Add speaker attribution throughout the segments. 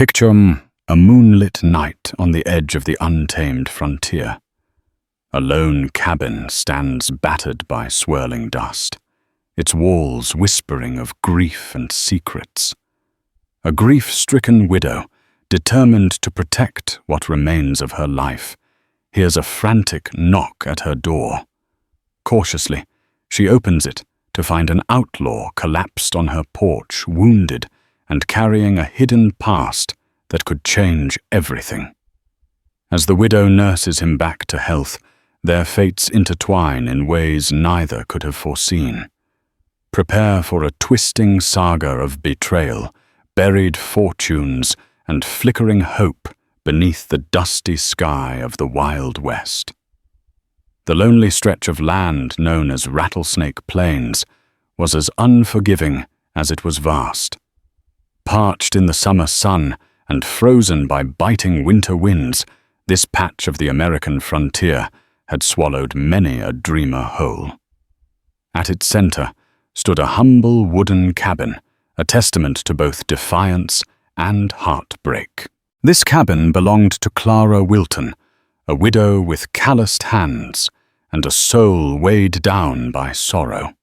Speaker 1: Picture a moonlit night on the edge of the untamed frontier. A lone cabin stands battered by swirling dust, its walls whispering of grief and secrets. A grief-stricken widow, determined to protect what remains of her life, hears a frantic knock at her door. Cautiously, she opens it to find an outlaw collapsed on her porch, wounded and carrying a hidden past that could change everything. As the widow nurses him back to health, their fates intertwine in ways neither could have foreseen. Prepare for a twisting saga of betrayal, buried fortunes, and flickering hope beneath the dusty sky of the Wild West. The lonely stretch of land known as Rattlesnake Plains was as unforgiving as it was vast. Parched in the summer sun and frozen by biting winter winds, this patch of the American frontier had swallowed many a dreamer whole. At its center stood a humble wooden cabin, a testament to both defiance and heartbreak. This cabin belonged to Clara Wilton, a widow with calloused hands and a soul weighed down by sorrow.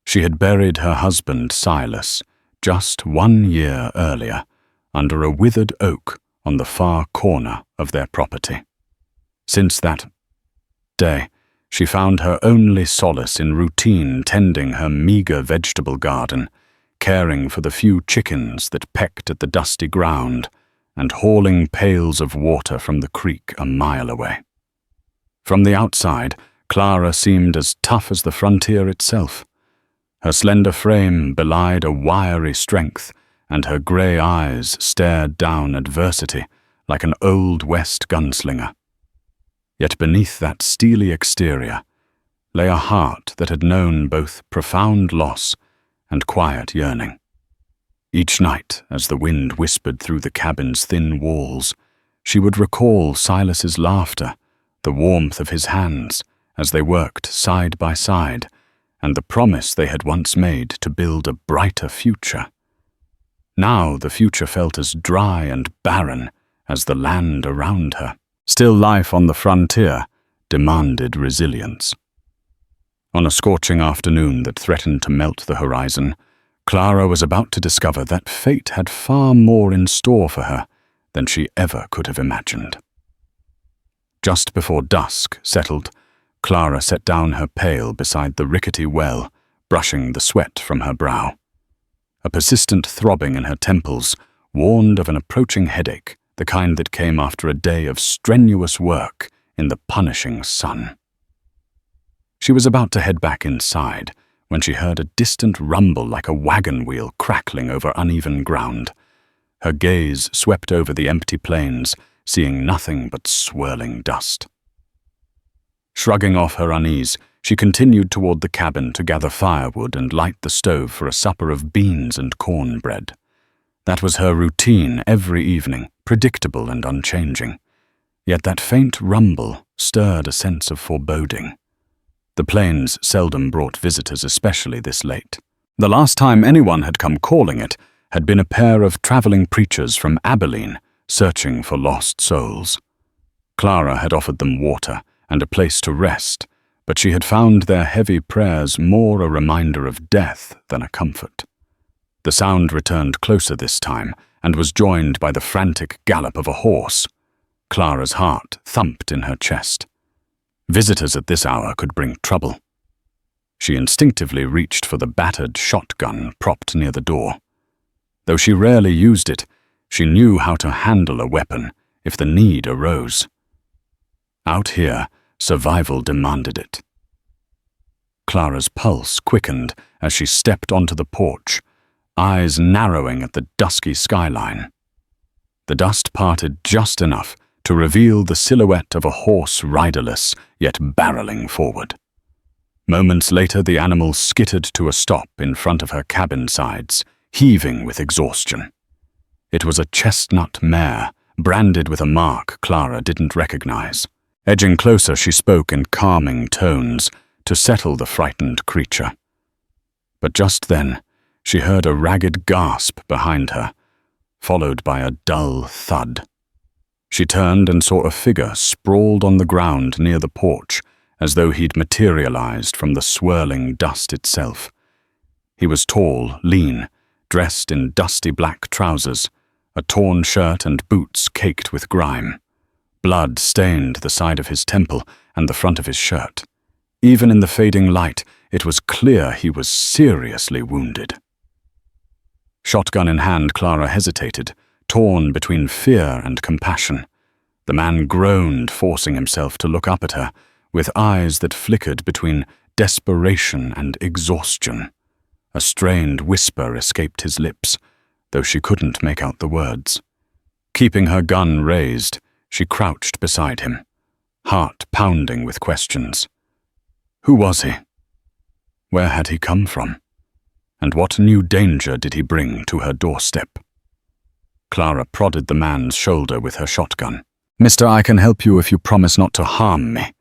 Speaker 1: She had buried her husband Silas just 1 year earlier under a withered oak on the far corner of their property. Since that day, she found her only solace in routine tending her meager vegetable garden, caring for the few chickens that pecked at the dusty ground, and hauling pails of water from the creek a mile away. From the outside, Clara seemed as tough as the frontier itself. Her slender frame belied a wiry strength, and her grey eyes stared down adversity like an Old West gunslinger. Yet beneath that steely exterior lay a heart that had known both profound loss and quiet yearning. Each night, as the wind whispered through the cabin's thin walls, she would recall Silas's laughter, the warmth of his hands as they worked side by side, and the promise they had once made to build a brighter future. Now the future felt as dry and barren as the land around her. Still, life on the frontier demanded resilience. On a scorching afternoon that threatened to melt the horizon, Clara was about to discover that fate had far more in store for her than she ever could have imagined. Just before dusk settled, Clara set down her pail beside the rickety well, brushing the sweat from her brow. A persistent throbbing in her temples warned of an approaching headache, the kind that came after a day of strenuous work in the punishing sun. She was about to head back inside when she heard a distant rumble like a wagon wheel crackling over uneven ground. Her gaze swept over the empty plains, seeing nothing but swirling dust. Shrugging off her unease, she continued toward the cabin to gather firewood and light the stove for a supper of beans and cornbread. That was her routine every evening, predictable and unchanging. Yet that faint rumble stirred a sense of foreboding. The plains seldom brought visitors, especially this late. The last time anyone had come calling it had been a pair of traveling preachers from Abilene searching for lost souls. Clara had offered them water and a place to rest, but she had found their heavy prayers more a reminder of death than a comfort. The sound returned closer this time and was joined by the frantic gallop of a horse. Clara's heart thumped in her chest. Visitors at this hour could bring trouble. She instinctively reached for the battered shotgun propped near the door. Though she rarely used it, she knew how to handle a weapon if the need arose. Out here, survival demanded it. Clara's pulse quickened as she stepped onto the porch, eyes narrowing at the dusky skyline. The dust parted just enough to reveal the silhouette of a horse riderless, yet barreling forward. Moments later, the animal skittered to a stop in front of her cabin sides, heaving with exhaustion. It was a chestnut mare, branded with a mark Clara didn't recognize. Edging closer, she spoke in calming tones to settle the frightened creature. But just then, she heard a ragged gasp behind her. followed by a dull thud. She turned and saw a figure sprawled on the ground near the porch, as though he'd materialized from the swirling dust itself. He was tall, lean, dressed in dusty black trousers, a torn shirt and boots caked with grime. Blood stained the side of his temple and the front of his shirt. Even in the fading light, it was clear he was seriously wounded. Shotgun in hand, Clara hesitated, torn between fear and compassion. The man groaned, forcing himself to look up at her, with eyes that flickered between desperation and exhaustion. A strained whisper escaped his lips, though she couldn't make out the words. Keeping her gun raised, she crouched beside him, heart pounding with questions. Who was he? Where had he come from? And what new danger did he bring to her doorstep? Clara prodded the man's shoulder with her shotgun. "Mister, I can help you if you promise not to harm me,"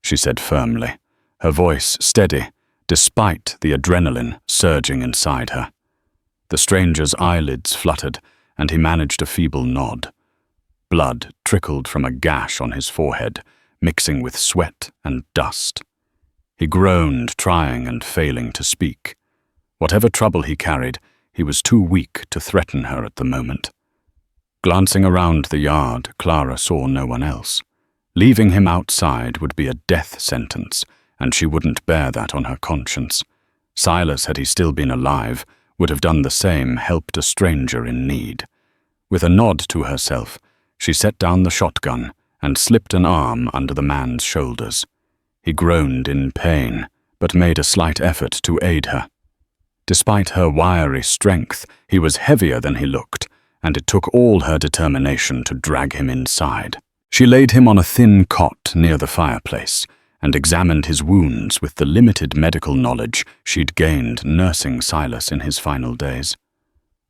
Speaker 1: she said firmly, her voice steady, despite the adrenaline surging inside her. The stranger's eyelids fluttered, and he managed a feeble nod. Blood trickled from a gash on his forehead, mixing with sweat and dust. He groaned, trying and failing to speak. Whatever trouble he carried, he was too weak to threaten her at the moment. Glancing around the yard, Clara saw no one else. Leaving him outside would be a death sentence, and she wouldn't bear that on her conscience. Silas, had he still been alive, would have done the same, helped a stranger in need. With a nod to herself, she set down the shotgun and slipped an arm under the man's shoulders. He groaned in pain, but made a slight effort to aid her. Despite her wiry strength, he was heavier than he looked, and it took all her determination to drag him inside. She laid him on a thin cot near the fireplace and examined his wounds with the limited medical knowledge she'd gained nursing Silas in his final days.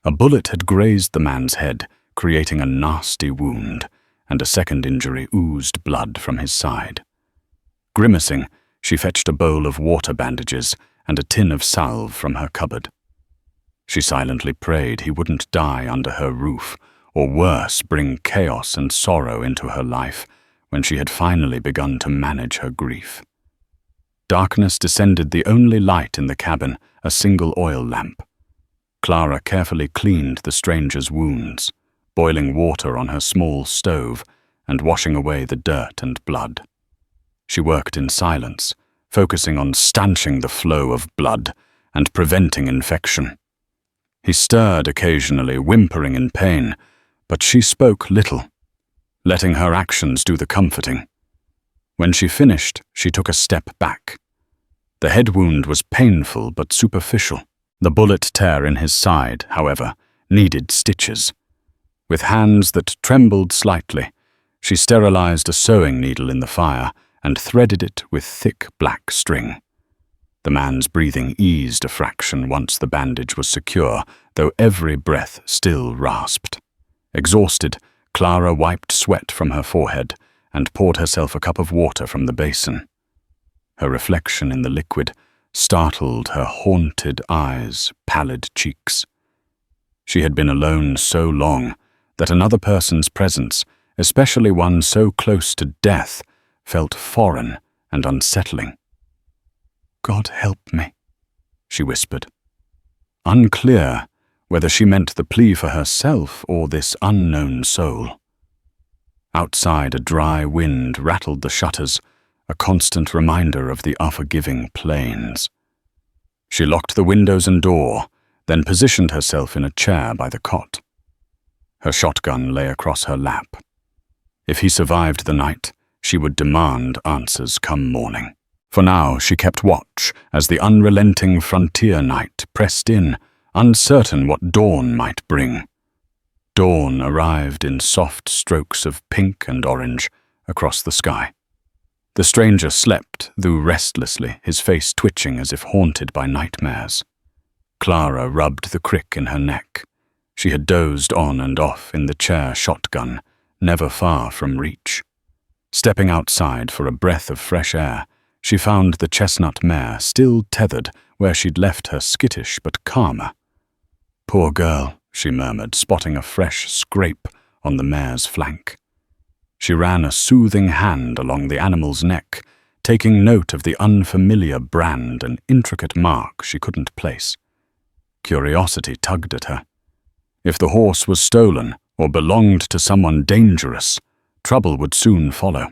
Speaker 1: A bullet had grazed the man's head, creating a nasty wound, and a second injury oozed blood from his side. Grimacing, she fetched a bowl of water bandages and a tin of salve from her cupboard. She silently prayed he wouldn't die under her roof, or worse, bring chaos and sorrow into her life when she had finally begun to manage her grief. Darkness descended, the only light in the cabin, a single oil lamp. Clara carefully cleaned the stranger's wounds, boiling water on her small stove and washing away the dirt and blood. She worked in silence, focusing on stanching the flow of blood and preventing infection. He stirred occasionally, whimpering in pain, but she spoke little, letting her actions do the comforting. When she finished, she took a step back. The head wound was painful but superficial. The bullet tear in his side, however, needed stitches. With hands that trembled slightly, she sterilized a sewing needle in the fire and threaded it with thick black string. The man's breathing eased a fraction once the bandage was secure, though every breath still rasped. Exhausted, Clara wiped sweat from her forehead and poured herself a cup of water from the basin. Her reflection in the liquid startled her haunted eyes, pallid cheeks. She had been alone so long that another person's presence, especially one so close to death, felt foreign and unsettling. "God help me," she whispered. Unclear whether she meant the plea for herself or this unknown soul. Outside, a dry wind rattled the shutters, a constant reminder of the unforgiving plains. She locked the windows and door, then positioned herself in a chair by the cot. Her shotgun lay across her lap. If he survived the night, she would demand answers come morning. For now, she kept watch as the unrelenting frontier night pressed in, uncertain what dawn might bring. Dawn arrived in soft strokes of pink and orange across the sky. The stranger slept, though restlessly, his face twitching as if haunted by nightmares. Clara rubbed the crick in her neck. She had dozed on and off in the chair shotgun, never far from reach. Stepping outside for a breath of fresh air, she found the chestnut mare still tethered where she'd left her, skittish but calmer. Poor girl, she murmured, spotting a fresh scrape on the mare's flank. She ran a soothing hand along the animal's neck, taking note of the unfamiliar brand and intricate mark she couldn't place. Curiosity tugged at her. If the horse was stolen or belonged to someone dangerous, trouble would soon follow.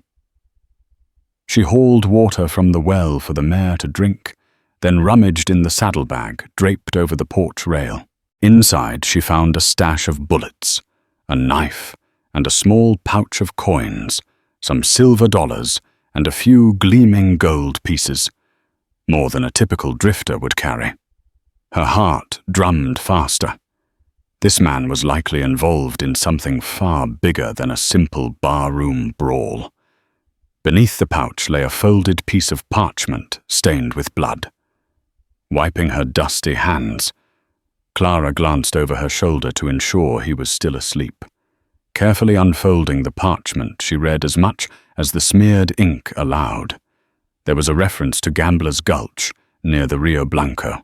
Speaker 1: She hauled water from the well for the mare to drink, then rummaged in the saddlebag draped over the porch rail. Inside, she found a stash of bullets, a knife, and a small pouch of coins, some silver dollars, and a few gleaming gold pieces, more than a typical drifter would carry. Her heart drummed faster. This man was likely involved in something far bigger than a simple barroom brawl. Beneath the pouch lay a folded piece of parchment stained with blood. Wiping her dusty hands, Clara glanced over her shoulder to ensure he was still asleep. Carefully unfolding the parchment, she read as much as the smeared ink allowed. There was a reference to Gambler's Gulch near the Rio Blanco,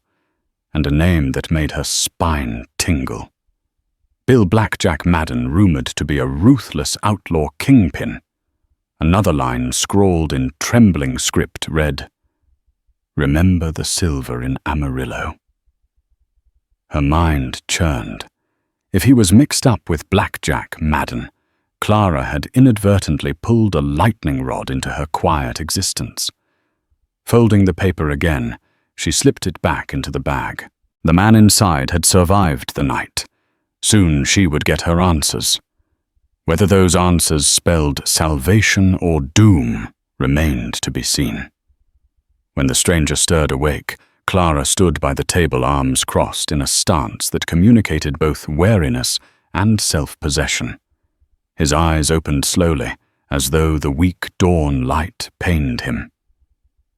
Speaker 1: and a name that made her spine tingle. Bill Blackjack Madden, rumored to be a ruthless outlaw kingpin. Another line scrawled in trembling script read, "Remember the silver in Amarillo." Her mind churned. If he was mixed up with Blackjack Madden, Clara had inadvertently pulled a lightning rod into her quiet existence. Folding the paper again, she slipped it back into the bag. The man inside had survived the night. Soon she would get her answers. Whether those answers spelled salvation or doom remained to be seen. When the stranger stirred awake, Clara stood by the table, arms crossed, in a stance that communicated both wariness and self-possession. His eyes opened slowly, as though the weak dawn light pained him.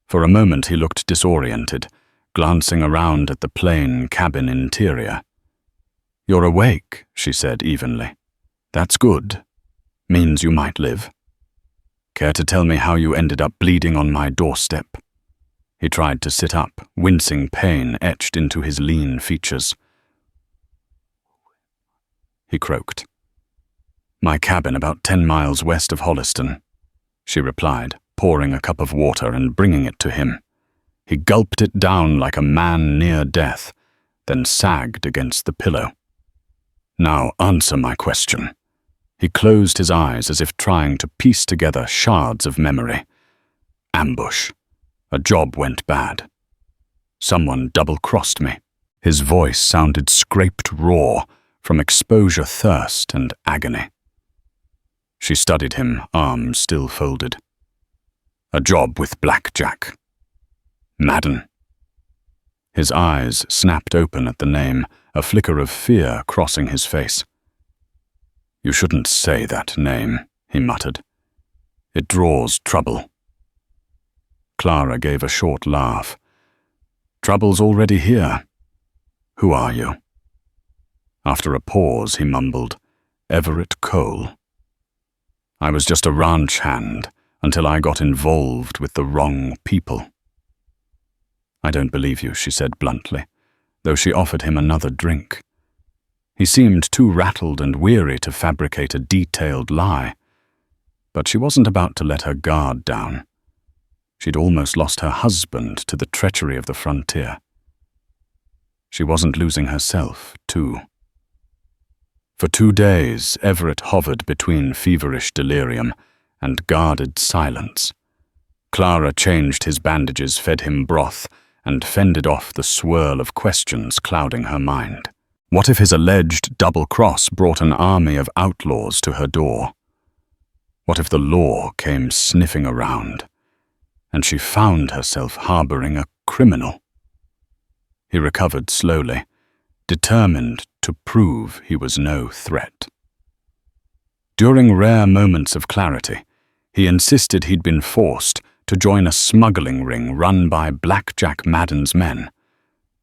Speaker 1: For a moment he looked disoriented, glancing around at the plain cabin interior. "You're awake," she said evenly. "That's good. Means you might live. Care to tell me how you ended up bleeding on my doorstep?" He tried to sit up, wincing pain etched into his lean features. He croaked. "My cabin about 10 miles west of Holliston," she replied, pouring a cup of water and bringing it to him. He gulped it down like a man near death, then sagged against the pillow. "Now answer my question." He closed his eyes as if trying to piece together shards of memory. "Ambush. A job went bad. Someone double-crossed me." His voice sounded scraped raw from exposure, thirst, and agony. She studied him, arms still folded. "A job with Blackjack Madden." His eyes snapped open at the name, a flicker of fear crossing his face. "You shouldn't say that name," he muttered. "It draws trouble." Clara gave a short laugh. "Trouble's already here. Who are you?" After a pause, he mumbled, "Everett Cole. I was just a ranch hand until I got involved with the wrong people." "I don't believe you," she said bluntly, though she offered him another drink. He seemed too rattled and weary to fabricate a detailed lie, but she wasn't about to let her guard down. She'd almost lost her husband to the treachery of the frontier. She wasn't losing herself, too. For 2 days, Everett hovered between feverish delirium and guarded silence. Clara changed his bandages, fed him broth, and fended off the swirl of questions clouding her mind. What if his alleged double-cross brought an army of outlaws to her door? What if the law came sniffing around, and she found herself harboring a criminal? He recovered slowly, determined to prove he was no threat. During rare moments of clarity, he insisted he'd been forced to join a smuggling ring run by Blackjack Madden's men.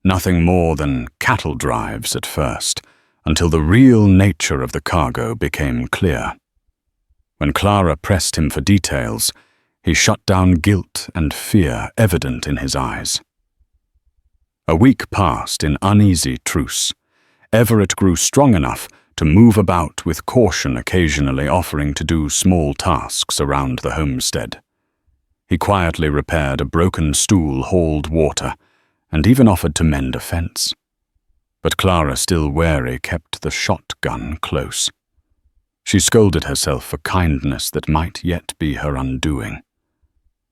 Speaker 1: Nothing more than cattle drives at first, until the real nature of the cargo became clear. When Clara pressed him for details, he shut down, guilt and fear evident in his eyes. A week passed in uneasy truce. Everett grew strong enough to move about with caution, occasionally offering to do small tasks around the homestead. He quietly repaired a broken stool, hauled water, and even offered to mend a fence. But Clara, still wary, kept the shotgun close. She scolded herself for kindness that might yet be her undoing.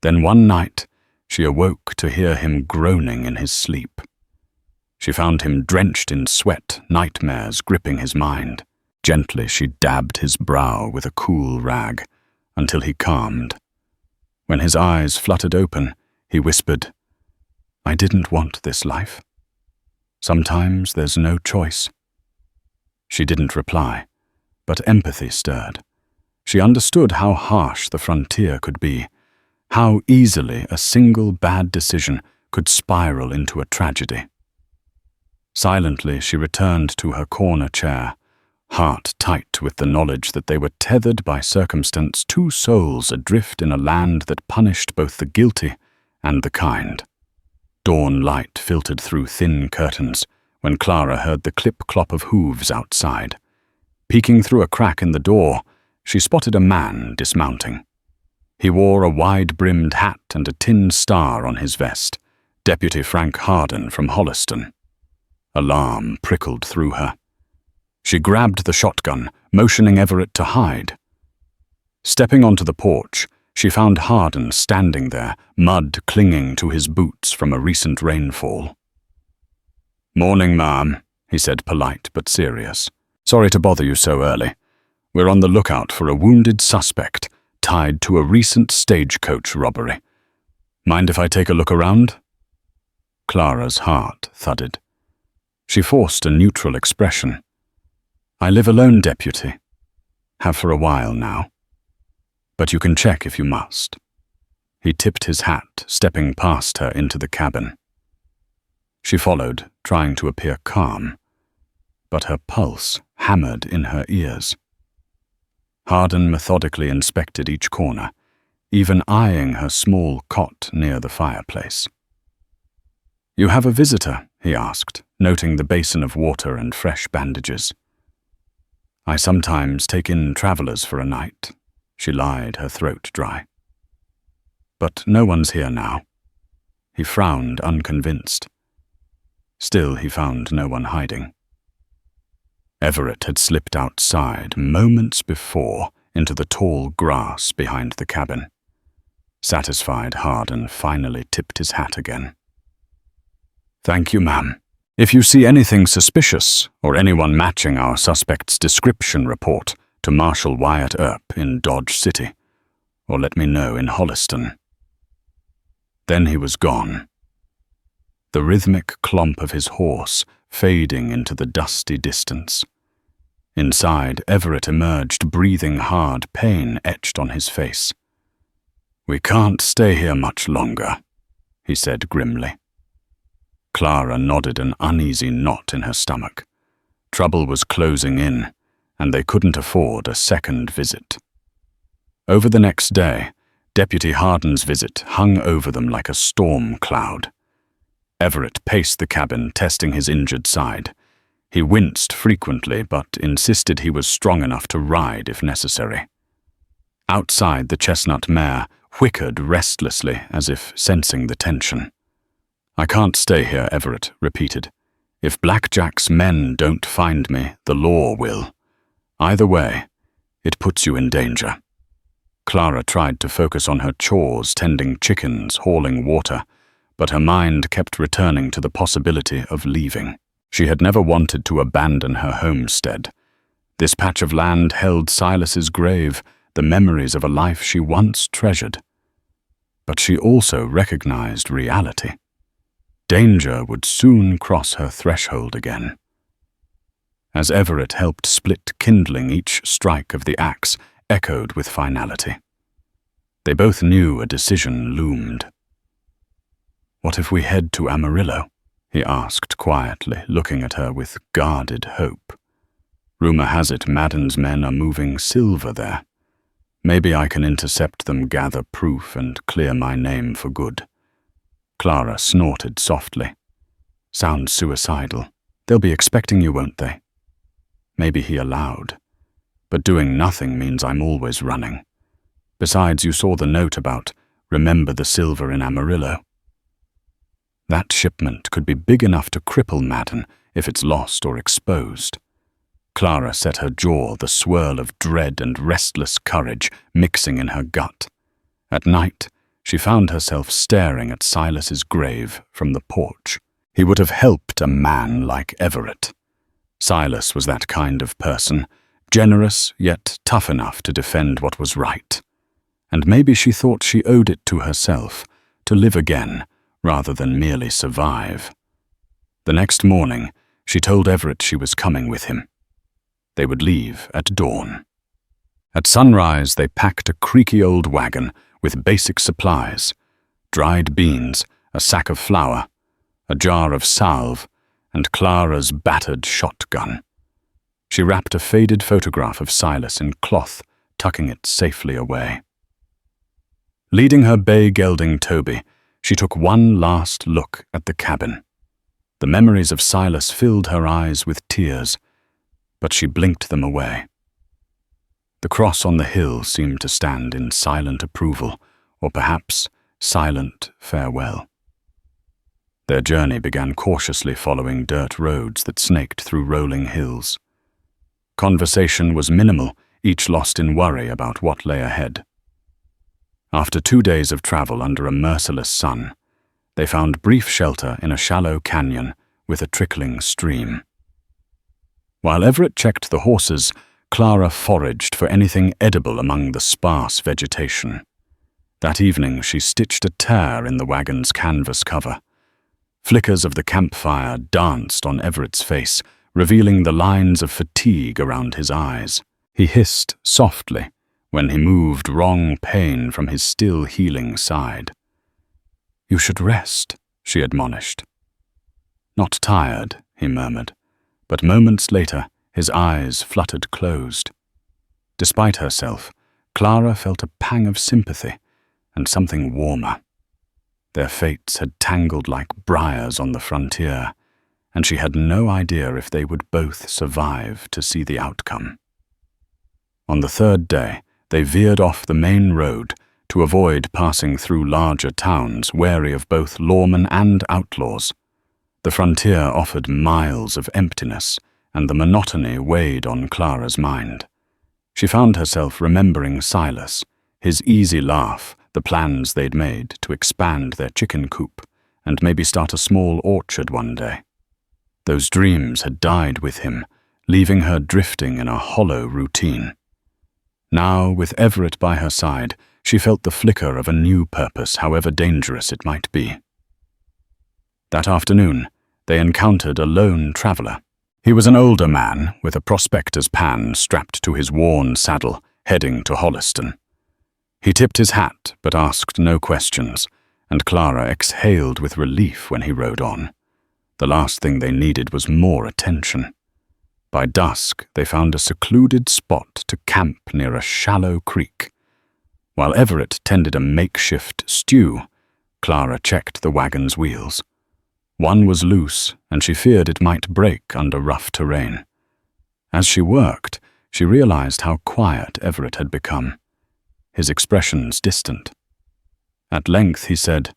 Speaker 1: Then one night, she awoke to hear him groaning in his sleep. She found him drenched in sweat, nightmares gripping his mind. Gently she dabbed his brow with a cool rag until he calmed. When his eyes fluttered open, he whispered, "I didn't want this life. Sometimes there's no choice." She didn't reply, but empathy stirred. She understood how harsh the frontier could be, how easily a single bad decision could spiral into a tragedy. Silently, she returned to her corner chair, heart tight with the knowledge that they were tethered by circumstance, two souls adrift in a land that punished both the guilty and the kind. Dawn light filtered through thin curtains when Clara heard the clip-clop of hooves outside. Peeking through a crack in the door, she spotted a man dismounting. He wore a wide-brimmed hat and a tin star on his vest, Deputy Frank Harden from Holliston. Alarm prickled through her. She grabbed the shotgun, motioning Everett to hide. Stepping onto the porch, she found Harden standing there, mud clinging to his boots from a recent rainfall. "Morning, ma'am," he said, polite but serious. "Sorry to bother you so early. We're on the lookout for a wounded suspect tied to a recent stagecoach robbery. Mind if I take a look around?" Clara's heart thudded. She forced a neutral expression. "I live alone, Deputy. Have for a while now. But you can check if you must." He tipped his hat, stepping past her into the cabin. She followed, trying to appear calm, but her pulse hammered in her ears. Harden methodically inspected each corner, even eyeing her small cot near the fireplace. "You have a visitor?" he asked, noting the basin of water and fresh bandages. "I sometimes take in travelers for a night," she lied, her throat dry. "But no one's here now." He frowned, unconvinced. Still, he found no one hiding. Everett had slipped outside moments before into the tall grass behind the cabin. Satisfied, Harden finally tipped his hat again. "Thank you, ma'am. If you see anything suspicious or anyone matching our suspect's description, report to Marshal Wyatt Earp in Dodge City, or let me know in Holliston." Then he was gone. The rhythmic clomp of his horse fading into the dusty distance. Inside, Everett emerged, breathing hard, pain etched on his face. "We can't stay here much longer," he said grimly. Clara nodded, an uneasy knot in her stomach. Trouble was closing in, and they couldn't afford a second visit. Over the next day, Deputy Harden's visit hung over them like a storm cloud. Everett paced the cabin, testing his injured side. He winced frequently, but insisted he was strong enough to ride if necessary. Outside, the chestnut mare whickered restlessly as if sensing the tension. "I can't stay here," Everett repeated. "If Blackjack's men don't find me, the law will. Either way, it puts you in danger." Clara tried to focus on her chores, tending chickens, hauling water, but her mind kept returning to the possibility of leaving. She had never wanted to abandon her homestead. This patch of land held Silas's grave, the memories of a life she once treasured. But she also recognized reality. Danger would soon cross her threshold again. As Everett helped split kindling, each strike of the axe echoed with finality. They both knew a decision loomed. "What if we head to Amarillo?" he asked quietly, looking at her with guarded hope. "Rumor has it Madden's men are moving silver there. Maybe I can intercept them, gather proof, and clear my name for good." Clara snorted softly. "Sounds suicidal. They'll be expecting you, won't they? Maybe he allowed. But doing nothing means I'm always running. Besides, you saw the note about remember the silver in Amarillo. That shipment could be big enough to cripple Madden if it's lost or exposed. Clara set her jaw, the swirl of dread and restless courage mixing in her gut. At night, she found herself staring at Silas's grave from the porch. He would have helped a man like Everett. Silas was that kind of person, generous yet tough enough to defend what was right. And maybe she thought she owed it to herself to live again rather than merely survive. The next morning, she told Everett she was coming with him. They would leave at dawn. At sunrise, they packed a creaky old wagon with basic supplies: dried beans, a sack of flour, a jar of salve, and Clara's battered shotgun. She wrapped a faded photograph of Silas in cloth, tucking it safely away. Leading her bay-gelding Toby, she took one last look at the cabin. The memories of Silas filled her eyes with tears, but she blinked them away. The cross on the hill seemed to stand in silent approval, or perhaps silent farewell. Their journey began cautiously following dirt roads that snaked through rolling hills. Conversation was minimal, each lost in worry about what lay ahead. After 2 days of travel under a merciless sun, they found brief shelter in a shallow canyon with a trickling stream. While Everett checked the horses, Clara foraged for anything edible among the sparse vegetation. That evening, she stitched a tear in the wagon's canvas cover. Flickers of the campfire danced on Everett's face, revealing the lines of fatigue around his eyes. He hissed softly when he moved wrong pain from his still healing side. "You should rest," she admonished. "Not tired," he murmured, but moments later his eyes fluttered closed. Despite herself, Clara felt a pang of sympathy and something warmer. Their fates had tangled like briars on the frontier, and she had no idea if they would both survive to see the outcome. On the third day, they veered off the main road to avoid passing through larger towns, wary of both lawmen and outlaws. The frontier offered miles of emptiness, and the monotony weighed on Clara's mind. She found herself remembering Silas, his easy laugh, the plans they'd made to expand their chicken coop and maybe start a small orchard one day. Those dreams had died with him, leaving her drifting in a hollow routine. Now, with Everett by her side, she felt the flicker of a new purpose, however dangerous it might be. That afternoon, they encountered a lone traveler. He was an older man with a prospector's pan strapped to his worn saddle, heading to Holliston. He tipped his hat but asked no questions, and Clara exhaled with relief when he rode on. The last thing they needed was more attention. By dusk, they found a secluded spot to camp near a shallow creek. While Everett tended a makeshift stew, Clara checked the wagon's wheels. One was loose, and she feared it might break under rough terrain. As she worked, she realized how quiet Everett had become, his expressions distant. At length he said,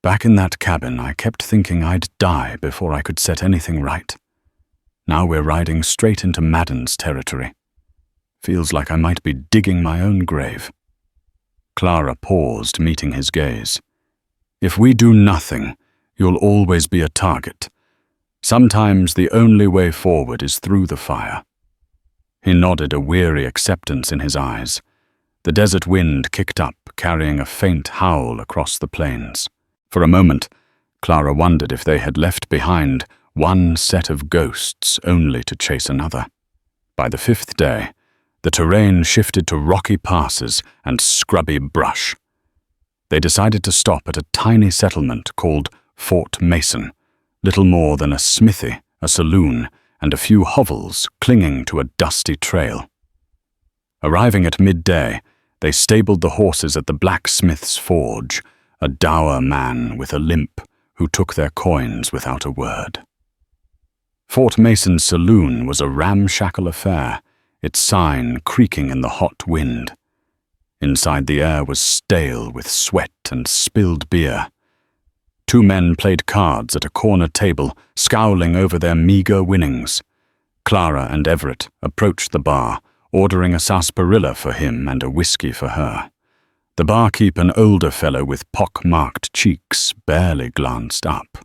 Speaker 1: "Back in that cabin, I kept thinking I'd die before I could set anything right. Now we're riding straight into Madden's territory. Feels like I might be digging my own grave." Clara paused, meeting his gaze. "If we do nothing, you'll always be a target. Sometimes the only way forward is through the fire." He nodded, a weary acceptance in his eyes. The desert wind kicked up, carrying a faint howl across the plains. For a moment, Clara wondered if they had left behind one set of ghosts only to chase another. By the 5th day, the terrain shifted to rocky passes and scrubby brush. They decided to stop at a tiny settlement called Fort Mason, little more than a smithy, a saloon, and a few hovels clinging to a dusty trail. Arriving at midday, they stabled the horses at the blacksmith's forge, a dour man with a limp who took their coins without a word. Fort Mason's saloon was a ramshackle affair, its sign creaking in the hot wind. Inside, the air was stale with sweat and spilled beer. Two men played cards at a corner table, scowling over their meager winnings. Clara and Everett approached the bar, ordering a sarsaparilla for him and a whiskey for her. The barkeep, an older fellow with pock-marked cheeks, barely glanced up.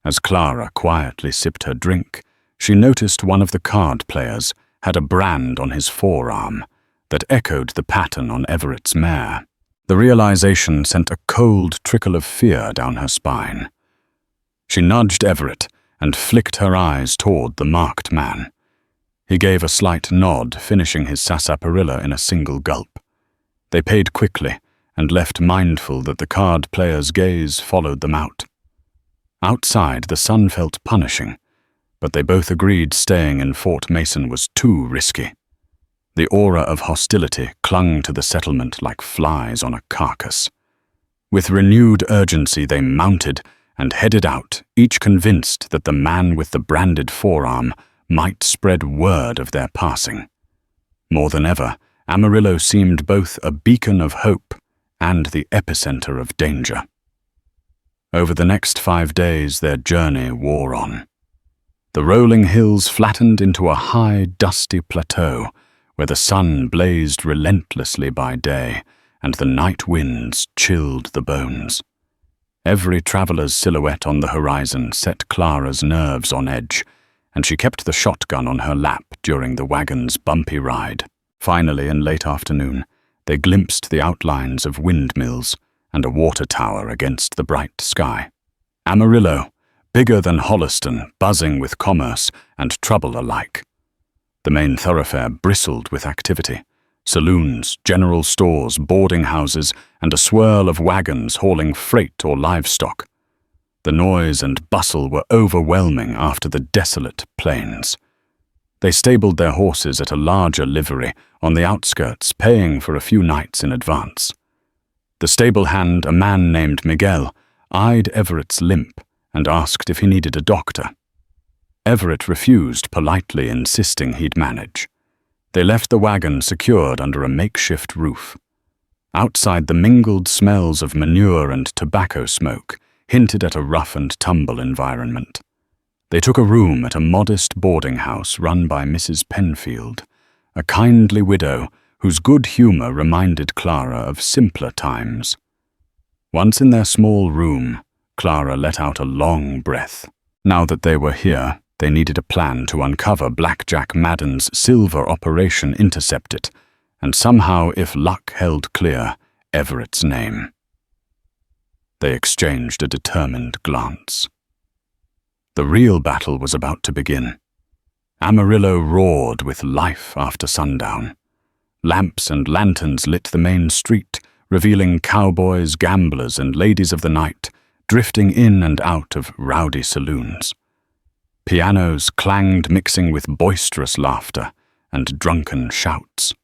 Speaker 1: As Clara quietly sipped her drink, she noticed one of the card players had a brand on his forearm that echoed the pattern on Everett's mare. The realization sent a cold trickle of fear down her spine. She nudged Everett and flicked her eyes toward the marked man. He gave a slight nod, finishing his sarsaparilla in a single gulp. They paid quickly and left, mindful that the card player's gaze followed them out. Outside, the sun felt punishing, but they both agreed staying in Fort Mason was too risky. The aura of hostility clung to the settlement like flies on a carcass. With renewed urgency, they mounted and headed out, each convinced that the man with the branded forearm might spread word of their passing. More than ever, Amarillo seemed both a beacon of hope and the epicenter of danger. Over the next 5 days, their journey wore on. The rolling hills flattened into a high, dusty plateau where the sun blazed relentlessly by day and the night winds chilled the bones. Every traveler's silhouette on the horizon set Clara's nerves on edge, and she kept the shotgun on her lap during the wagon's bumpy ride. Finally, in late afternoon, they glimpsed the outlines of windmills and a water tower against the bright sky. Amarillo, bigger than Holliston, buzzing with commerce and trouble alike. The main thoroughfare bristled with activity. Saloons, general stores, boarding houses, and a swirl of wagons hauling freight or livestock. The noise and bustle were overwhelming after the desolate plains. They stabled their horses at a larger livery on the outskirts, paying for a few nights in advance. The stable hand, a man named Miguel, eyed Everett's limp and asked if he needed a doctor. Everett refused, politely insisting he'd manage. They left the wagon secured under a makeshift roof. Outside, the mingled smells of manure and tobacco smoke hinted at a rough-and-tumble environment. They took a room at a modest boarding house run by Mrs. Penfield, a kindly widow whose good humor reminded Clara of simpler times. Once in their small room, Clara let out a long breath. Now that they were here, they needed a plan to uncover Blackjack Madden's silver operation, intercept it, and somehow, if luck held clear, Everett's name. They exchanged a determined glance. The real battle was about to begin. Amarillo roared with life after sundown. Lamps and lanterns lit the main street, revealing cowboys, gamblers, and ladies of the night drifting in and out of rowdy saloons. Pianos clanged, mixing with boisterous laughter and drunken shouts.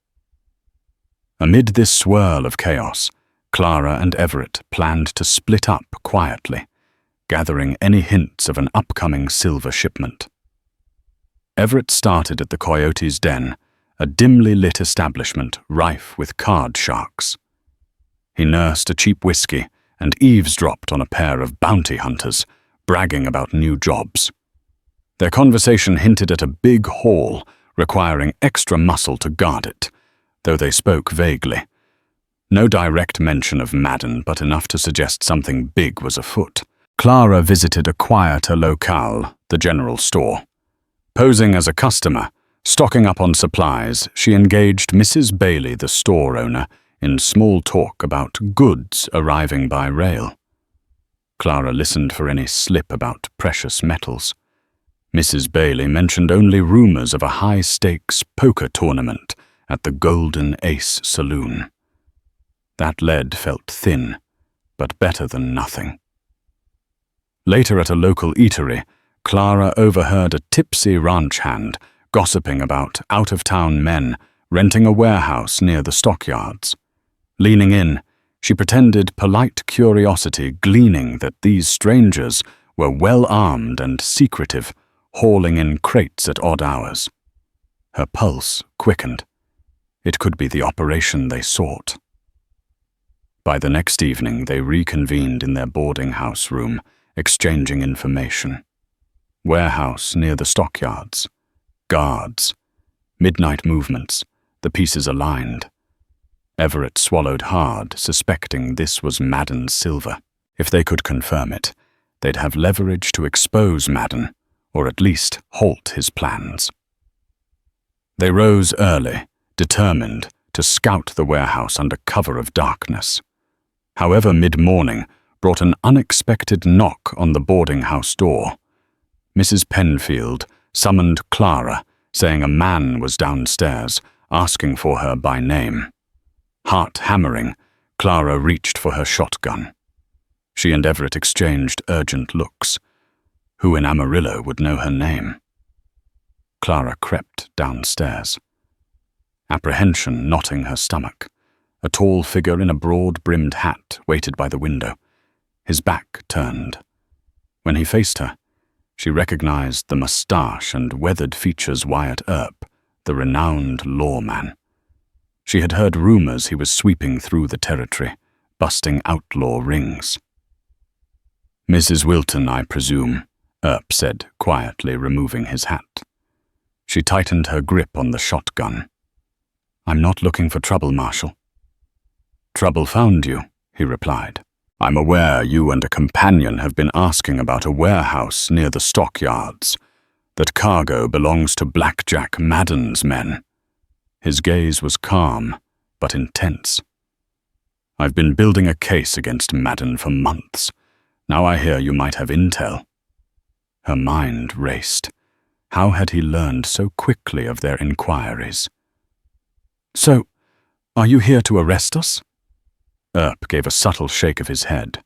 Speaker 1: Amid this swirl of chaos, Clara and Everett planned to split up quietly, gathering any hints of an upcoming silver shipment. Everett started at the Coyote's Den, a dimly lit establishment rife with card sharks. He nursed a cheap whiskey and eavesdropped on a pair of bounty hunters, bragging about new jobs. Their conversation hinted at a big haul requiring extra muscle to guard it, though they spoke vaguely. No direct mention of Madden, but enough to suggest something big was afoot. Clara visited a quieter locale, the general store. Posing as a customer, stocking up on supplies, she engaged Mrs. Bailey, the store owner, in small talk about goods arriving by rail. Clara listened for any slip about precious metals. Mrs. Bailey mentioned only rumors of a high-stakes poker tournament at the Golden Ace Saloon. That lead felt thin, but better than nothing. Later at a local eatery, Clara overheard a tipsy ranch hand gossiping about out-of-town men renting a warehouse near the stockyards. Leaning in, she pretended polite curiosity, gleaning that these strangers were well-armed and secretive, hauling in crates at odd hours. Her pulse quickened. It could be the operation they sought. By the next evening, they reconvened in their boarding house room, exchanging information. Warehouse near the stockyards. Guards. Midnight movements. The pieces aligned. Everett swallowed hard, suspecting this was Madden's silver. If they could confirm it, they'd have leverage to expose Madden, or at least halt his plans. They rose early, determined to scout the warehouse under cover of darkness. However, mid-morning brought an unexpected knock on the boarding house door. Mrs. Penfield summoned Clara, saying a man was downstairs, asking for her by name. Heart hammering, Clara reached for her shotgun. She and Everett exchanged urgent looks. Who in Amarillo would know her name? Clara crept downstairs. Apprehension knotting her stomach. A tall figure in a broad-brimmed hat waited by the window, his back turned. When he faced her, she recognized the moustache and weathered features Wyatt Earp, the renowned lawman. She had heard rumors he was sweeping through the territory, busting outlaw rings. "Mrs. Wilton, I presume," Earp said, quietly removing his hat. She tightened her grip on the shotgun. "I'm not looking for trouble, Marshal." "Trouble found you," he replied. "I'm aware you and a companion have been asking about a warehouse near the stockyards. That cargo belongs to Blackjack Madden's men." His gaze was calm, but intense. "I've been building a case against Madden for months. Now I hear you might have intel." Her mind raced. How had he learned so quickly of their inquiries? "So, are you here to arrest us?" Earp gave a subtle shake of his head.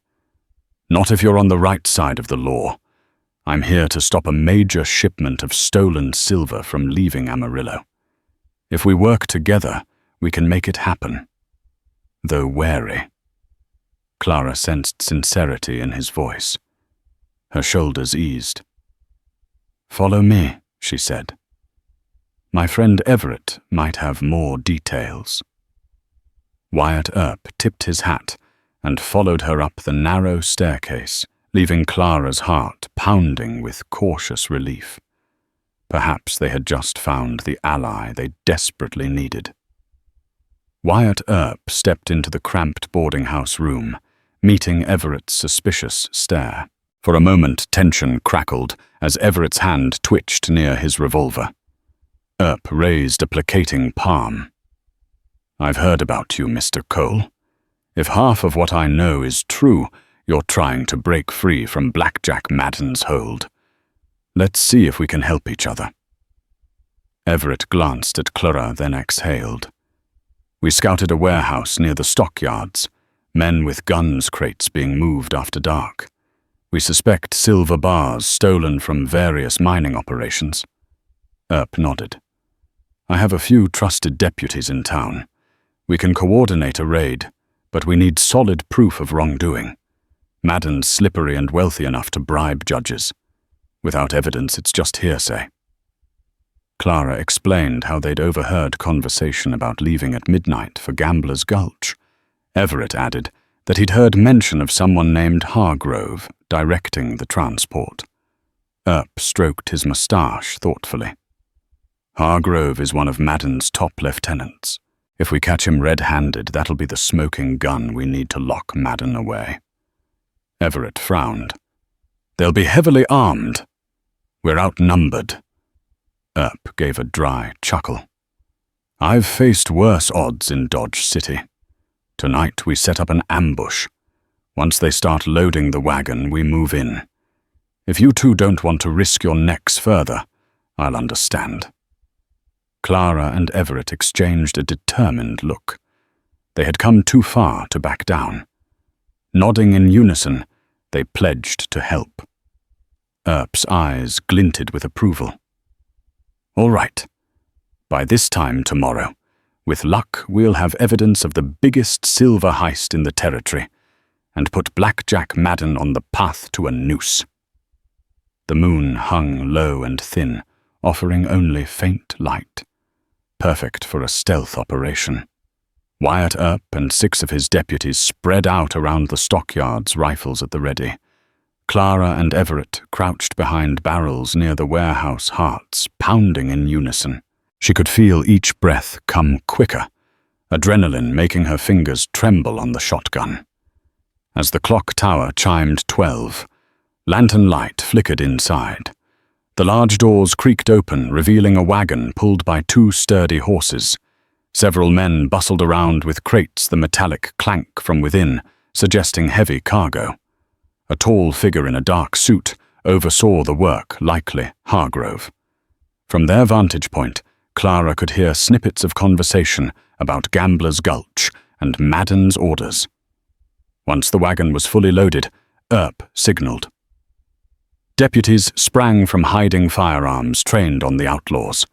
Speaker 1: "Not if you're on the right side of the law. I'm here to stop a major shipment of stolen silver from leaving Amarillo. If we work together, we can make it happen." Though wary. Clara sensed sincerity in his voice. Her shoulders eased. "Follow me," she said. "My friend Everett might have more details." Wyatt Earp tipped his hat and followed her up the narrow staircase, leaving Clara's heart pounding with cautious relief. Perhaps they had just found the ally they desperately needed. Wyatt Earp stepped into the cramped boarding house room, meeting Everett's suspicious stare. For a moment, tension crackled as Everett's hand twitched near his revolver. Earp raised a placating palm. "I've heard about you, Mr. Cole. If half of what I know is true, you're trying to break free from Blackjack Madden's hold. Let's see if we can help each other." Everett glanced at Clara, then exhaled. "We scouted a warehouse near the stockyards, men with guns crates being moved after dark. We suspect silver bars stolen from various mining operations." Earp nodded. "I have a few trusted deputies in town. We can coordinate a raid, but we need solid proof of wrongdoing. Madden's slippery and wealthy enough to bribe judges. Without evidence, it's just hearsay." Clara explained how they'd overheard conversation about leaving at midnight for Gambler's Gulch. Everett added that he'd heard mention of someone named Hargrove directing the transport. Earp stroked his moustache thoughtfully. "Hargrove is one of Madden's top lieutenants. If we catch him red-handed, that'll be the smoking gun we need to lock Madden away." Everett frowned. "They'll be heavily armed. We're outnumbered." Earp gave a dry chuckle. "I've faced worse odds in Dodge City. Tonight we set up an ambush. Once they start loading the wagon, we move in. If you two don't want to risk your necks further, I'll understand." Clara and Everett exchanged a determined look. They had come too far to back down. Nodding in unison, they pledged to help. Earp's eyes glinted with approval. "All right. By this time tomorrow, with luck, we'll have evidence of the biggest silver heist in the territory and put Blackjack Madden on the path to a noose." The moon hung low and thin, offering only faint light. Perfect for a stealth operation. Wyatt Earp and 6 of his deputies spread out around the stockyards, rifles at the ready. Clara and Everett crouched behind barrels near the warehouse, hearts pounding in unison. She could feel each breath come quicker, adrenaline making her fingers tremble on the shotgun. As the clock tower chimed 12, lantern light flickered inside. The large doors creaked open, revealing a wagon pulled by 2 sturdy horses. Several men bustled around with crates, the metallic clank from within, suggesting heavy cargo. A tall figure in a dark suit oversaw the work, likely Hargrove. From their vantage point, Clara could hear snippets of conversation about Gambler's Gulch and Madden's orders. Once the wagon was fully loaded, Earp signaled. Deputies sprang from hiding firearms trained on the outlaws.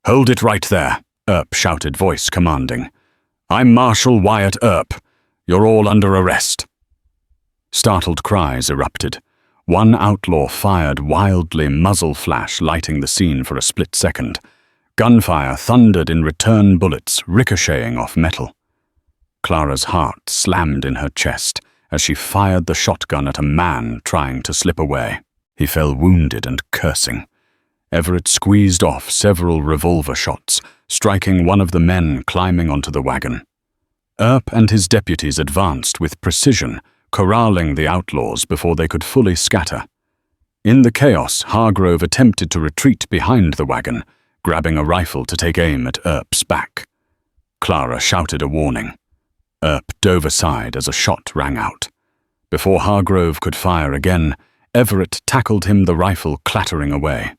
Speaker 1: "Hold it right there," Earp shouted, voice commanding. "I'm Marshal Wyatt Earp. You're all under arrest." Startled cries erupted. One outlaw fired wildly, muzzle flash lighting the scene for a split second. Gunfire thundered in return bullets, ricocheting off metal. Clara's heart slammed in her chest as she fired the shotgun at a man trying to slip away. He fell wounded and cursing. Everett squeezed off several revolver shots, striking one of the men climbing onto the wagon. Earp and his deputies advanced with precision, corralling the outlaws before they could fully scatter. In the chaos, Hargrove attempted to retreat behind the wagon, grabbing a rifle to take aim at Earp's back. Clara shouted a warning. Earp dove aside as a shot rang out. Before Hargrove could fire again, Everett tackled him, the rifle clattering away.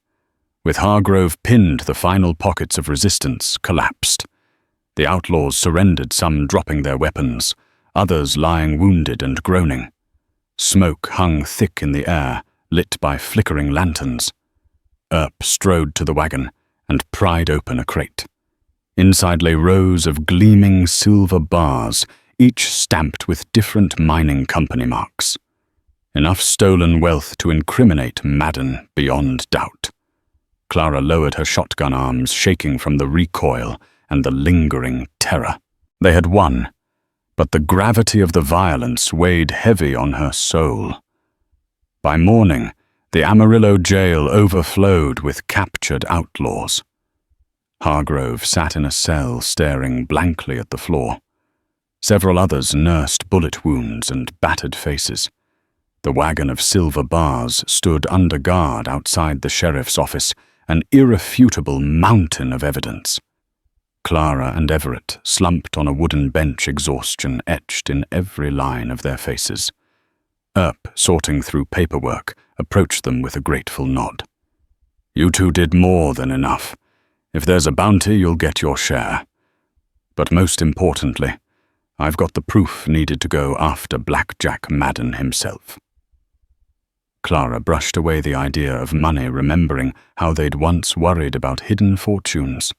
Speaker 1: With Hargrove pinned, the final pockets of resistance collapsed. The outlaws surrendered, some dropping their weapons, others lying wounded and groaning. Smoke hung thick in the air, lit by flickering lanterns. Earp strode to the wagon and pried open a crate. Inside lay rows of gleaming silver bars, each stamped with different mining company marks. Enough stolen wealth to incriminate Madden beyond doubt. Clara lowered her shotgun arms, shaking from the recoil and the lingering terror. They had won, but the gravity of the violence weighed heavy on her soul. By morning, the Amarillo jail overflowed with captured outlaws. Hargrove sat in a cell, staring blankly at the floor. Several others nursed bullet wounds and battered faces. The wagon of silver bars stood under guard outside the sheriff's office, an irrefutable mountain of evidence. Clara and Everett slumped on a wooden bench, exhaustion etched in every line of their faces. Earp, sorting through paperwork, approached them with a grateful nod. "You two did more than enough. If there's a bounty, you'll get your share. But most importantly, I've got the proof needed to go after Blackjack Madden himself." Clara brushed away the idea of money, remembering how they'd once worried about hidden fortunes.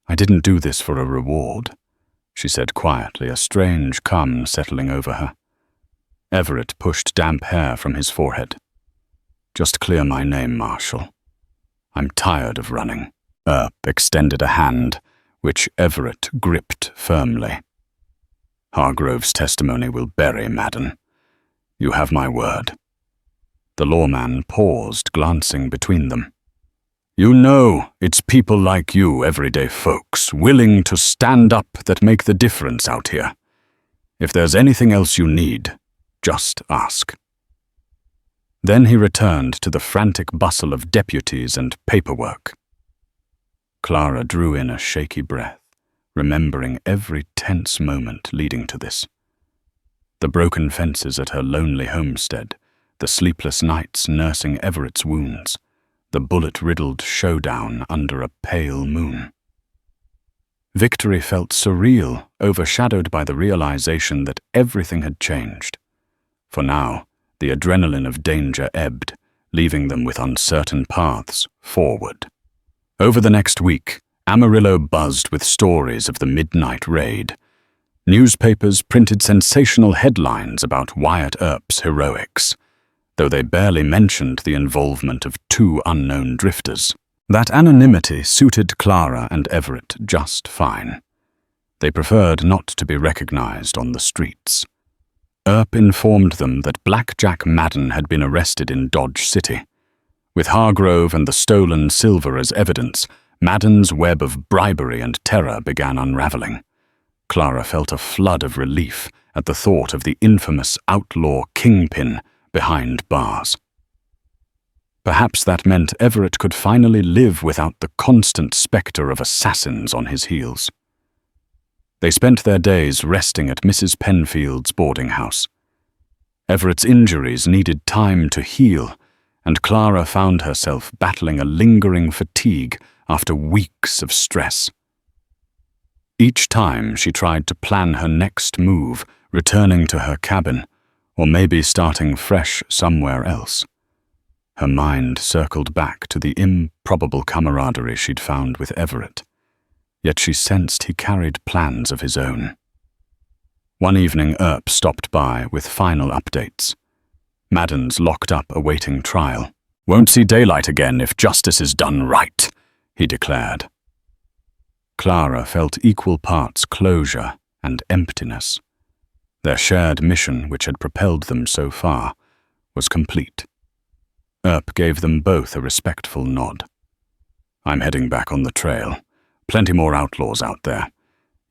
Speaker 1: "I didn't do this for a reward," she said quietly, a strange calm settling over her. Everett pushed damp hair from his forehead. "Just clear my name, Marshal. I'm tired of running." Earp extended a hand, which Everett gripped firmly. "Hargrove's testimony will bury Madden. You have my word." The lawman paused, glancing between them. "You know, it's people like you, everyday folks, willing to stand up, that make the difference out here. If there's anything else you need, just ask." Then he returned to the frantic bustle of deputies and paperwork. Clara drew in a shaky breath, remembering every tense moment leading to this. The broken fences at her lonely homestead, the sleepless nights nursing Everett's wounds, the bullet-riddled showdown under a pale moon. Victory felt surreal, overshadowed by the realization that everything had changed. For now, the adrenaline of danger ebbed, leaving them with uncertain paths forward. Over the next week, Amarillo buzzed with stories of the midnight raid. Newspapers printed sensational headlines about Wyatt Earp's heroics. though they barely mentioned the involvement of 2 unknown drifters. That anonymity suited Clara and Everett just fine. They preferred not to be recognized on the streets. Earp informed them that Blackjack Madden had been arrested in Dodge City. With Hargrove and the stolen silver as evidence, Madden's web of bribery and terror began unraveling. Clara felt a flood of relief at the thought of the infamous outlaw kingpin behind bars. Perhaps that meant Everett could finally live without the constant specter of assassins on his heels. They spent their days resting at Mrs. Penfield's boarding house. Everett's injuries needed time to heal, and Clara found herself battling a lingering fatigue after weeks of stress. Each time she tried to plan her next move, returning to her cabin, or maybe starting fresh somewhere else. Her mind circled back to the improbable camaraderie she'd found with Everett, yet she sensed he carried plans of his own. One evening Earp stopped by with final updates. Madden's locked up awaiting trial. "Won't see daylight again if justice is done right," he declared. Clara felt equal parts closure and emptiness. Their shared mission, which had propelled them so far, was complete. Earp gave them both a respectful nod. "I'm heading back on the trail. Plenty more outlaws out there.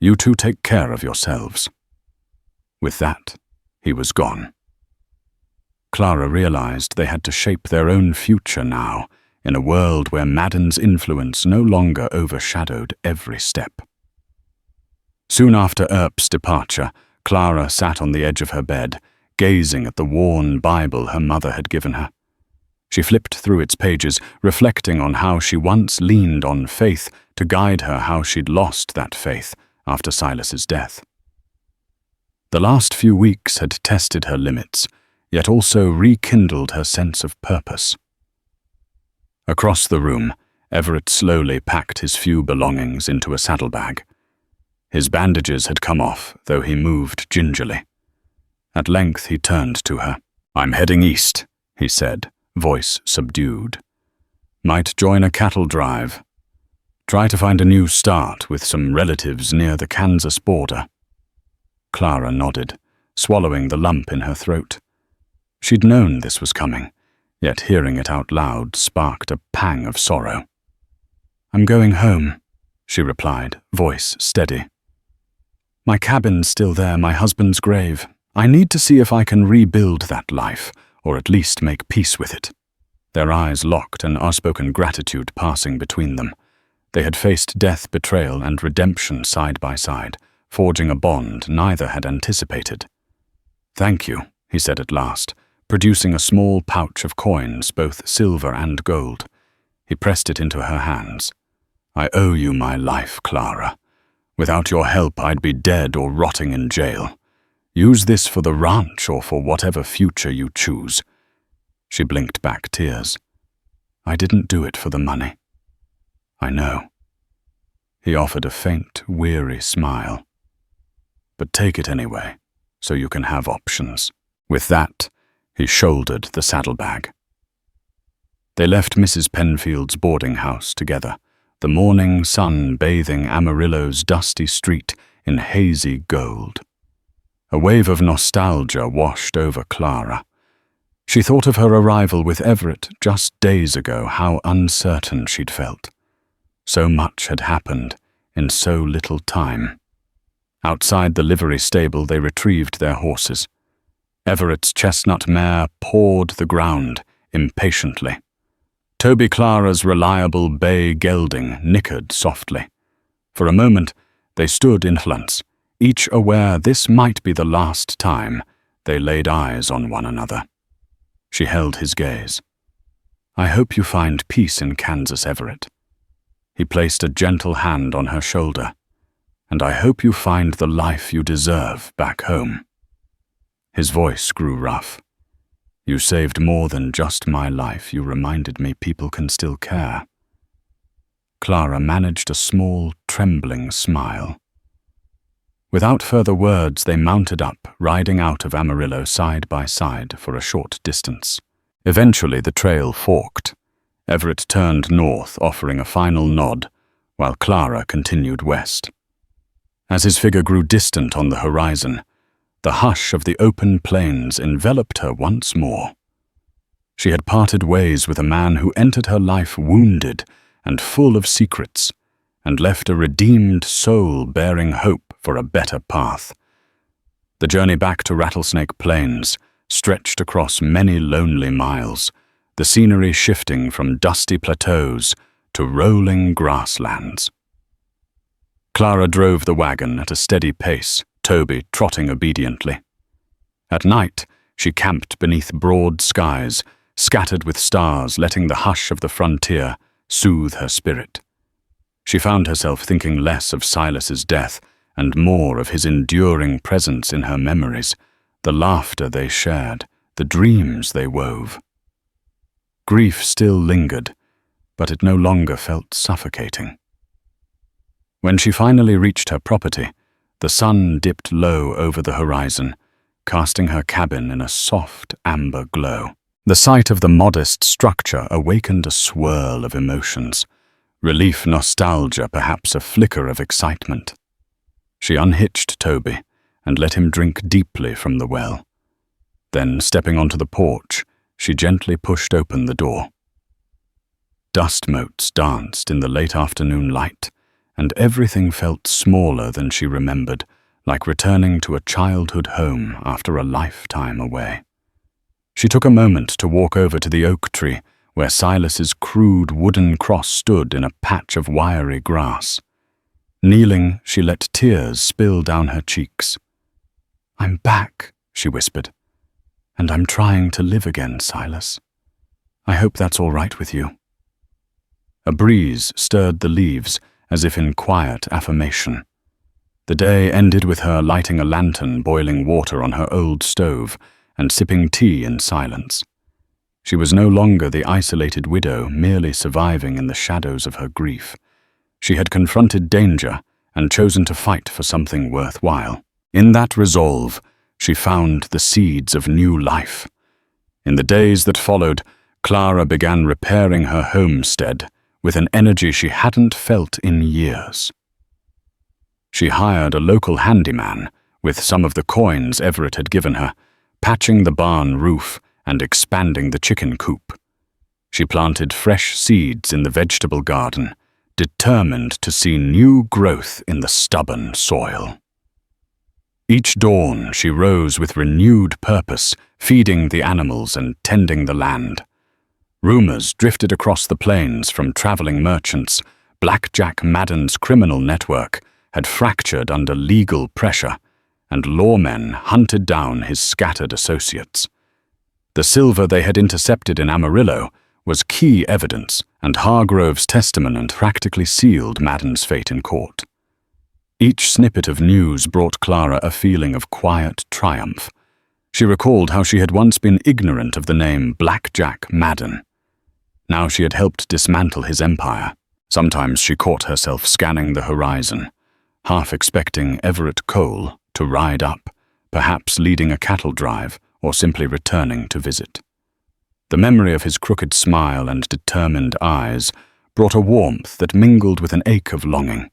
Speaker 1: You two take care of yourselves." With that, he was gone. Clara realized they had to shape their own future now, in a world where Madden's influence no longer overshadowed every step. Soon after Earp's departure, Clara sat on the edge of her bed, gazing at the worn Bible her mother had given her. She flipped through its pages, reflecting on how she once leaned on faith to guide her how she'd lost that faith after Silas's death. The last few weeks had tested her limits, yet also rekindled her sense of purpose. Across the room, Everett slowly packed his few belongings into a saddlebag. His bandages had come off, though he moved gingerly. At length he turned to her. "I'm heading east," he said, voice subdued. "Might join a cattle drive. Try to find a new start with some relatives near the Kansas border." Clara nodded, swallowing the lump in her throat. She'd known this was coming, yet hearing it out loud sparked a pang of sorrow. "I'm going home," she replied, voice steady. "My cabin's still there, my husband's grave. I need to see if I can rebuild that life, or at least make peace with it." Their eyes locked, an unspoken gratitude passing between them. They had faced death, betrayal, and redemption side by side, forging a bond neither had anticipated. "Thank you," he said at last, producing a small pouch of coins, both silver and gold. He pressed it into her hands. "I owe you my life, Clara. Without your help, I'd be dead or rotting in jail. Use this for the ranch or for whatever future you choose." She blinked back tears. "I didn't do it for the money." "I know." He offered a faint, weary smile. "But take it anyway, so you can have options." With that, he shouldered the saddlebag. They left Mrs. Penfield's boarding house together, the morning sun bathing Amarillo's dusty street in hazy gold. A wave of nostalgia washed over Clara. She thought of her arrival with Everett just days ago, how uncertain she'd felt. So much had happened in so little time. Outside the livery stable, they retrieved their horses. Everett's chestnut mare pawed the ground impatiently. Toby Clara's reliable bay gelding nickered softly. For a moment, they stood in silence, each aware this might be the last time they laid eyes on one another. She held his gaze. "I hope you find peace in Kansas, Everett." He placed a gentle hand on her shoulder. "And I hope you find the life you deserve back home." His voice grew rough. "You saved more than just my life. You reminded me people can still care." Clara managed a small, trembling smile. Without further words, they mounted up, riding out of Amarillo side by side for a short distance. Eventually, the trail forked. Everett turned north, offering a final nod, while Clara continued west. As his figure grew distant on the horizon, the hush of the open plains enveloped her once more. She had parted ways with a man who entered her life wounded and full of secrets, and left a redeemed soul bearing hope for a better path. The journey back to Rattlesnake Plains stretched across many lonely miles, the scenery shifting from dusty plateaus to rolling grasslands. Clara drove the wagon at a steady pace, Toby trotting obediently. At night, she camped beneath broad skies, scattered with stars, letting the hush of the frontier soothe her spirit. She found herself thinking less of Silas's death and more of his enduring presence in her memories, the laughter they shared, the dreams they wove. Grief still lingered, but it no longer felt suffocating. When she finally reached her property, the sun dipped low over the horizon, casting her cabin in a soft amber glow. The sight of the modest structure awakened a swirl of emotions. Relief, nostalgia, perhaps a flicker of excitement. She unhitched Toby and let him drink deeply from the well. Then, stepping onto the porch, she gently pushed open the door. Dust motes danced in the late afternoon light, and everything felt smaller than she remembered, like returning to a childhood home after a lifetime away. She took a moment to walk over to the oak tree where Silas's crude wooden cross stood in a patch of wiry grass. Kneeling, she let tears spill down her cheeks. "I'm back," she whispered, "and I'm trying to live again, Silas. I hope that's all right with you." A breeze stirred the leaves as if in quiet affirmation. The day ended with her lighting a lantern, boiling water on her old stove, and sipping tea in silence. She was no longer the isolated widow, merely surviving in the shadows of her grief. She had confronted danger and chosen to fight for something worthwhile. In that resolve, she found the seeds of new life. In the days that followed, Clara began repairing her homestead with an energy she hadn't felt in years. She hired a local handyman with some of the coins Everett had given her, patching the barn roof and expanding the chicken coop. She planted fresh seeds in the vegetable garden, determined to see new growth in the stubborn soil. Each dawn she rose with renewed purpose, feeding the animals and tending the land. Rumors drifted across the plains from traveling merchants. Blackjack Madden's criminal network had fractured under legal pressure, and lawmen hunted down his scattered associates. The silver they had intercepted in Amarillo was key evidence, and Hargrove's testimony practically sealed Madden's fate in court. Each snippet of news brought Clara a feeling of quiet triumph. She recalled how she had once been ignorant of the name Blackjack Madden. Now she had helped dismantle his empire. Sometimes she caught herself scanning the horizon, half expecting Everett Cole to ride up, perhaps leading a cattle drive or simply returning to visit. The memory of his crooked smile and determined eyes brought a warmth that mingled with an ache of longing.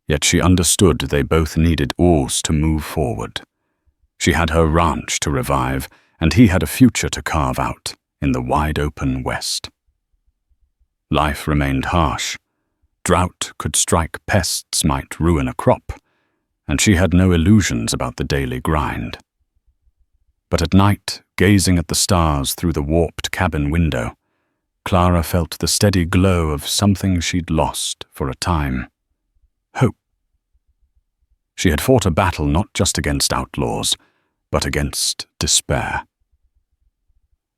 Speaker 1: Yet she understood they both needed oars to move forward. She had her ranch to revive, and he had a future to carve out in the wide-open West. Life remained harsh. Drought could strike, pests might ruin a crop, and she had no illusions about the daily grind. But at night, gazing at the stars through the warped cabin window, Clara felt the steady glow of something she'd lost for a time: hope. She had fought a battle not just against outlaws, but against despair.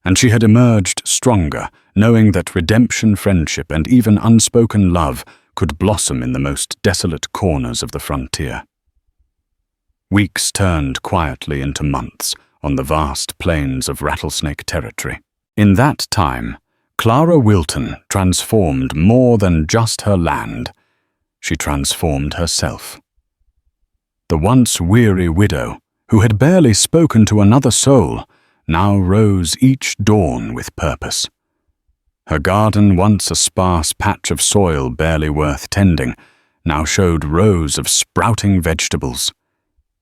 Speaker 1: And she had emerged stronger, knowing that redemption, friendship, and even unspoken love could blossom in the most desolate corners of the frontier. Weeks turned quietly into months on the vast plains of Rattlesnake territory. In that time, Clara Wilton transformed more than just her land. She transformed herself. The once weary widow, who had barely spoken to another soul, now rose each dawn with purpose. Her garden, once a sparse patch of soil barely worth tending, now showed rows of sprouting vegetables: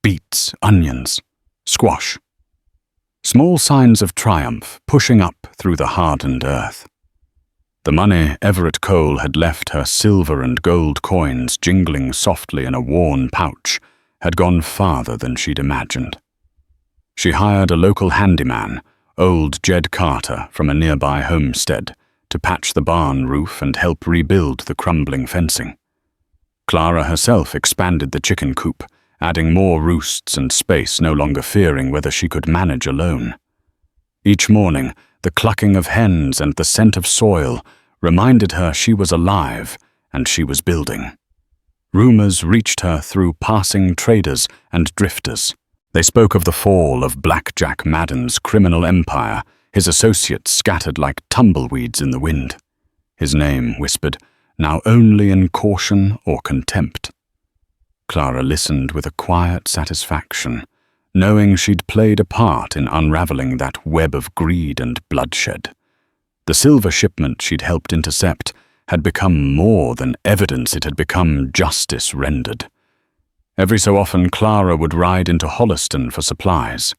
Speaker 1: beets, onions, squash. Small signs of triumph pushing up through the hardened earth. The money Everett Cole had left her silver and gold coins jingling softly in a worn pouch had gone farther than she'd imagined. She hired a local handyman, old Jed Carter from a nearby homestead, to patch the barn roof and help rebuild the crumbling fencing. Clara herself expanded the chicken coop, adding more roosts and space, no longer fearing whether she could manage alone. Each morning, the clucking of hens and the scent of soil reminded her she was alive and she was building. Rumors reached her through passing traders and drifters. They spoke of the fall of Blackjack Madden's criminal empire, his associates scattered like tumbleweeds in the wind. His name whispered, now only in caution or contempt. Clara listened with a quiet satisfaction, knowing she'd played a part in unraveling that web of greed and bloodshed. The silver shipment she'd helped intercept had become more than evidence, it had become justice rendered. Every so often Clara would ride into Holliston for supplies.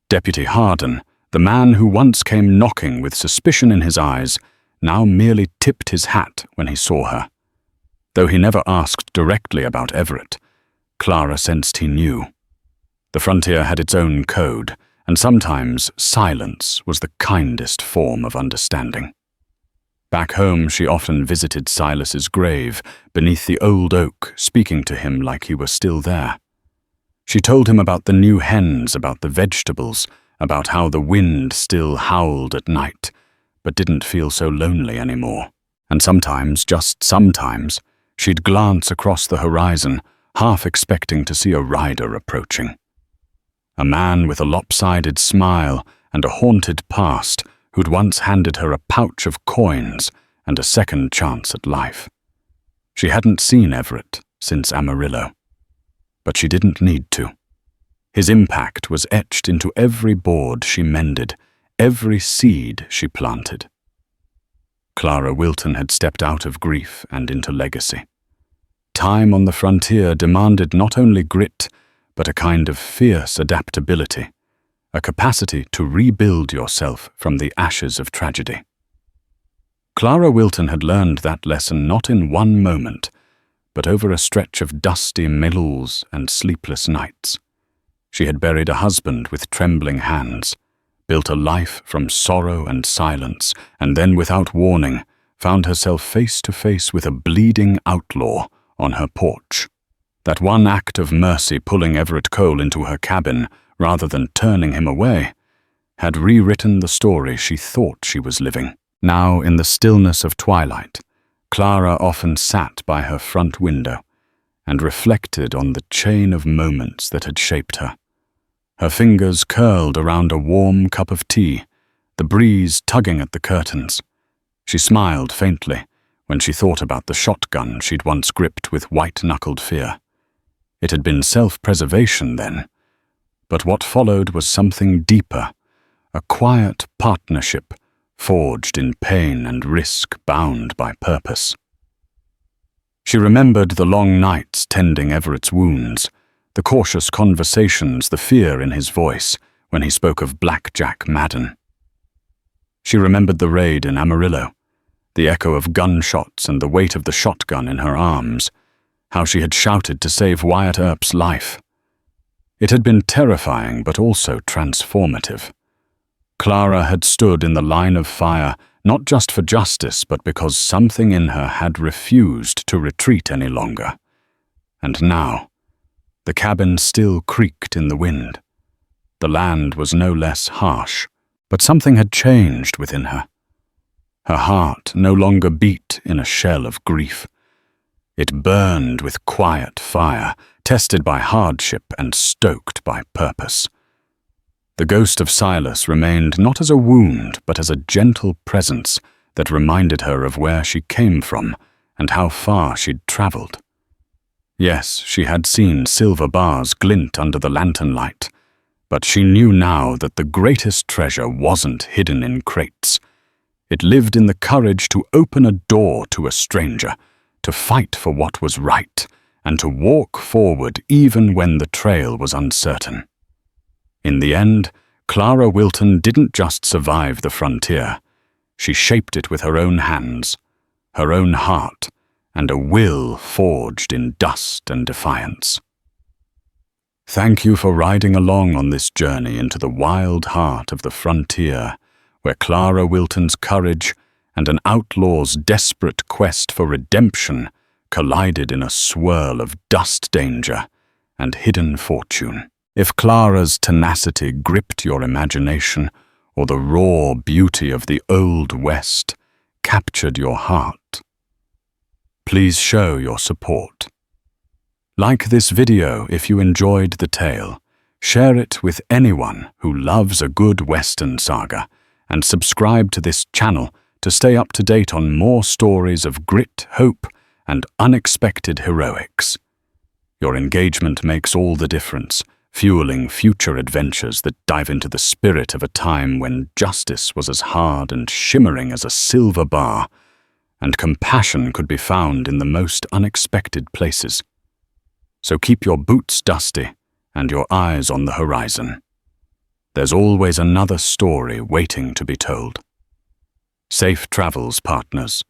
Speaker 1: Deputy Harden, the man who once came knocking with suspicion in his eyes, now merely tipped his hat when he saw her. Though he never asked directly about Everett, Clara sensed he knew. The frontier had its own code, and sometimes silence was the kindest form of understanding. Back home, she often visited Silas's grave beneath the old oak, speaking to him like he were still there. She told him about the new hens, about the vegetables, about how the wind still howled at night, but didn't feel so lonely anymore. And sometimes, just sometimes, she'd glance across the horizon, half expecting to see a rider approaching. A man with a lopsided smile and a haunted past who'd once handed her a pouch of coins and a second chance at life. She hadn't seen Everett since Amarillo, but she didn't need to. His impact was etched into every board she mended, every seed she planted. Clara Wilton had stepped out of grief and into legacy. Time on the frontier demanded not only grit, but a kind of fierce adaptability, a capacity to rebuild yourself from the ashes of tragedy. Clara Wilton had learned that lesson not in one moment, but over a stretch of dusty mills and sleepless nights. She had buried a husband with trembling hands, built a life from sorrow and silence, and then, without warning, found herself face to face with a bleeding outlaw on her porch. That one act of mercy, pulling Everett Cole into her cabin rather than turning him away, had rewritten the story she thought she was living. Now, in the stillness of twilight, Clara often sat by her front window and reflected on the chain of moments that had shaped her. Her fingers curled around a warm cup of tea, the breeze tugging at the curtains. She smiled faintly when she thought about the shotgun she'd once gripped with white-knuckled fear. It had been self-preservation then, but what followed was something deeper, a quiet partnership forged in pain and risk, bound by purpose. She remembered the long nights tending Everett's wounds, the cautious conversations, the fear in his voice when he spoke of Blackjack Madden. She remembered the raid in Amarillo, the echo of gunshots and the weight of the shotgun in her arms, how she had shouted to save Wyatt Earp's life. It had been terrifying but also transformative. Clara had stood in the line of fire not just for justice but because something in her had refused to retreat any longer. And now, the cabin still creaked in the wind. The land was no less harsh, but something had changed within her. Her heart no longer beat in a shell of grief. It burned with quiet fire, tested by hardship and stoked by purpose. The ghost of Silas remained not as a wound, but as a gentle presence that reminded her of where she came from and how far she'd traveled. Yes, she had seen silver bars glint under the lantern light, But she knew now that the greatest treasure wasn't hidden in crates. It lived in the courage to open a door to a stranger, to fight for what was right, and to walk forward even when the trail was uncertain. In the end, Clara Wilton didn't just survive the frontier. She shaped it with her own hands, her own heart, and a will forged in dust and defiance. Thank you for riding along on this journey into the wild heart of the frontier, where Clara Wilton's courage and an outlaw's desperate quest for redemption collided in a swirl of dust danger and hidden fortune. If Clara's tenacity gripped your imagination, or the raw beauty of the Old West captured your heart, please show your support. Like this video if you enjoyed the tale, share it with anyone who loves a good Western saga, and subscribe to this channel to stay up to date on more stories of grit, hope, and unexpected heroics. Your engagement makes all the difference, fueling future adventures that dive into the spirit of a time when justice was as hard and shimmering as a silver bar, and compassion could be found in the most unexpected places. So keep your boots dusty and your eyes on the horizon. There's always another story waiting to be told. Safe travels, partners.